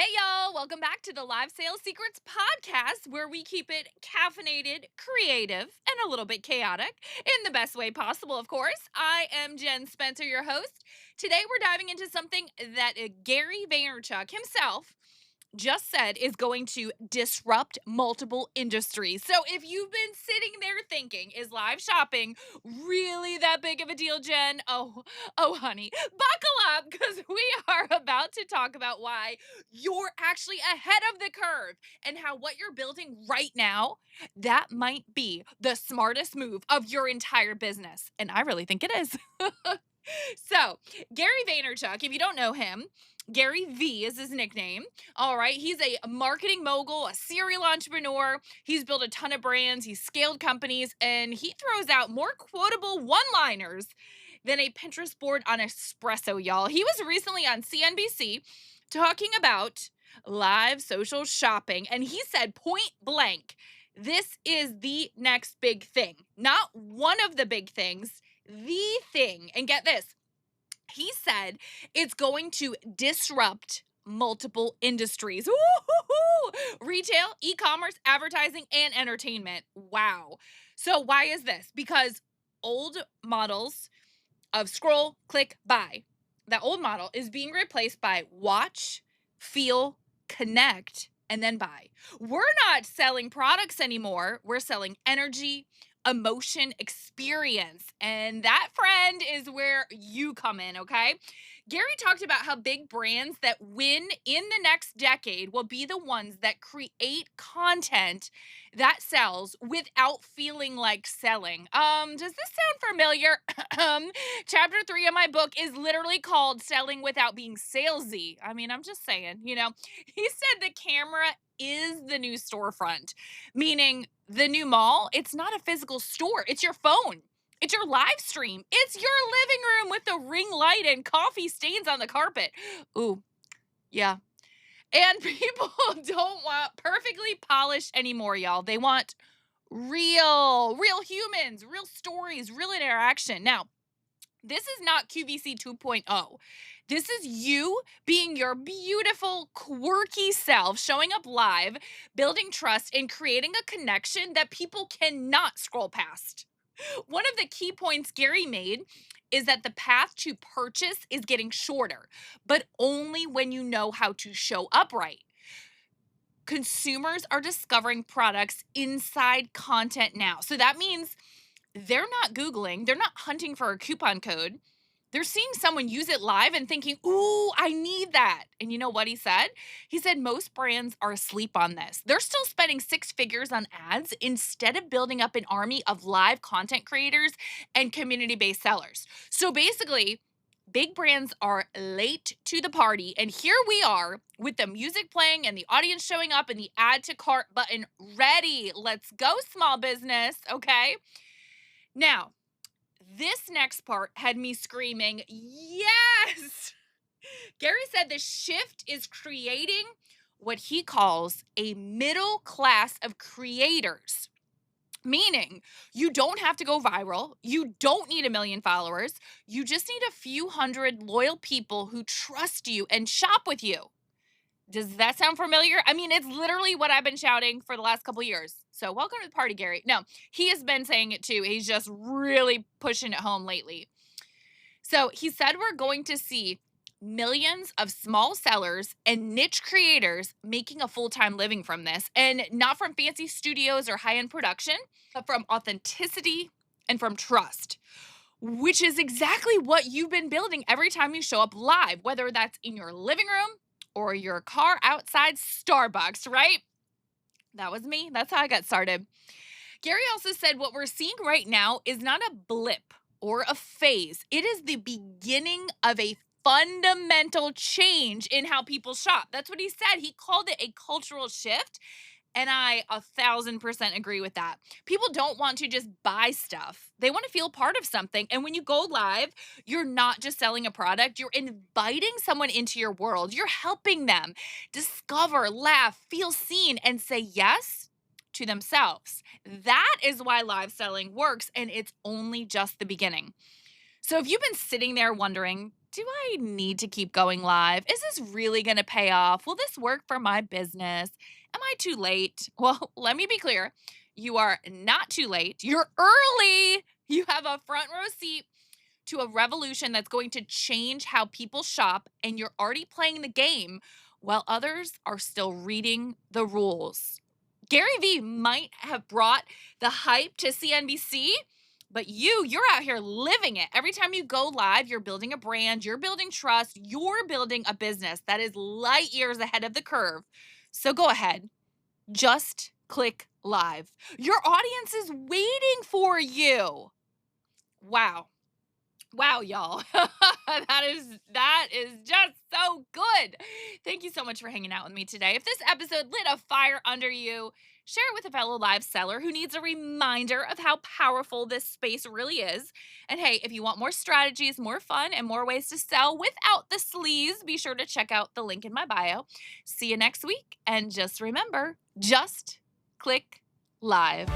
Hey, y'all. Welcome back to the Live Sales Secrets podcast, where we keep it caffeinated, creative, and a little bit chaotic in the best way possible, of course. I am Jen Spencer, your host. Today, we're diving into something that Gary Vaynerchuk himself just said is going to disrupt multiple industries. So if you've been sitting there thinking, is live shopping really that big of a deal, Jen? Oh, honey, buckle up because we are about to talk about why you're actually ahead of the curve and how what you're building right now, that might be the smartest move of your entire business. And I really think it is. So, Gary Vaynerchuk, if you don't know him, Gary Vee is his nickname. All right. He's a marketing mogul, a serial entrepreneur. He's built a ton of brands, he's scaled companies, and he throws out more quotable one liners than a Pinterest board on espresso, y'all. He was recently on CNBC talking about live social shopping, and he said point blank, this is the next big thing. Not one of the big things, the thing. And get this, he said it's going to disrupt multiple industries. Woo-hoo-hoo! Retail, e-commerce, advertising, and entertainment. Wow. So why is this? Because old models of scroll, click, buy, that old model is being replaced by watch, feel, connect, and then buy. We're not selling products anymore. We're selling energy, emotion, experience. And that, friend, is where you come in, okay? Gary talked about how big brands that win in the next decade will be the ones that create content that sells without feeling like selling. Does this sound familiar? Chapter 3 of my book is literally called Selling Without Being Salesy. I mean, I'm just saying, He said the camera is the new storefront, meaning the new mall, it's not a physical store, it's your phone. It's your live stream. It's your living room with the ring light and coffee stains on the carpet. Ooh, yeah. And people don't want perfectly polished anymore, y'all. They want real humans, real stories, real interaction. Now, this is not QVC 2.0. This is you being your beautiful, quirky self, showing up live, building trust, and creating a connection that people cannot scroll past. One of the key points Gary made is that the path to purchase is getting shorter, but only when you know how to show up right. Consumers are discovering products inside content now. So that means they're not Googling, they're not hunting for a coupon code. They're seeing someone use it live and thinking, ooh, I need that. And you know what he said? He said most brands are asleep on this. They're still spending six figures on ads instead of building up an army of live content creators and community based sellers. So basically, big brands are late to the party. And here we are with the music playing and the audience showing up and the add to cart button ready. Let's go, small business. Okay. Now, this next part had me screaming, yes! Gary said the shift is creating what he calls a middle class of creators. Meaning, you don't have to go viral. You don't need a million followers. You just need a few hundred loyal people who trust you and shop with you. Does that sound familiar? I mean, it's literally what I've been shouting for the last couple years. So, welcome to the party, Gary. No, he has been saying it too. He's just really pushing it home lately. So, he said we're going to see millions of small sellers and niche creators making a full-time living from this, and not from fancy studios or high-end production, but from authenticity and from trust, which is exactly what you've been building every time you show up live, whether that's in your living room or your car outside Starbucks, right? That was me. That's how I got started. Gary also said what we're seeing right now is not a blip or a phase. It is the beginning of a fundamental change in how people shop. That's what he said. He called it a cultural shift. And I 1,000% agree with that. People don't want to just buy stuff. They want to feel part of something. And when you go live, you're not just selling a product, you're inviting someone into your world. You're helping them discover, laugh, feel seen, and say yes to themselves. That is why live selling works, and it's only just the beginning. So if you've been sitting there wondering, Do I need to keep going live? Is this really going to pay off? Will this work for my business? Am I too late? Well, let me be clear. You are not too late. You're early. You have a front row seat to a revolution that's going to change how people shop, and you're already playing the game while others are still reading the rules. Gary Vee might have brought the hype to CNBC, but you're out here living it. Every time you go live, you're building a brand, you're building trust, you're building a business that is light years ahead of the curve. So go ahead, just click live. Your audience is waiting for you. Wow. Wow, y'all. that is just so good. Thank you so much for hanging out with me today. If this episode lit a fire under you, share it with a fellow live seller who needs a reminder of how powerful this space really is. And hey, if you want more strategies, more fun, and more ways to sell without the sleaze, be sure to check out the link in my bio. See you next week. And just remember, just click live.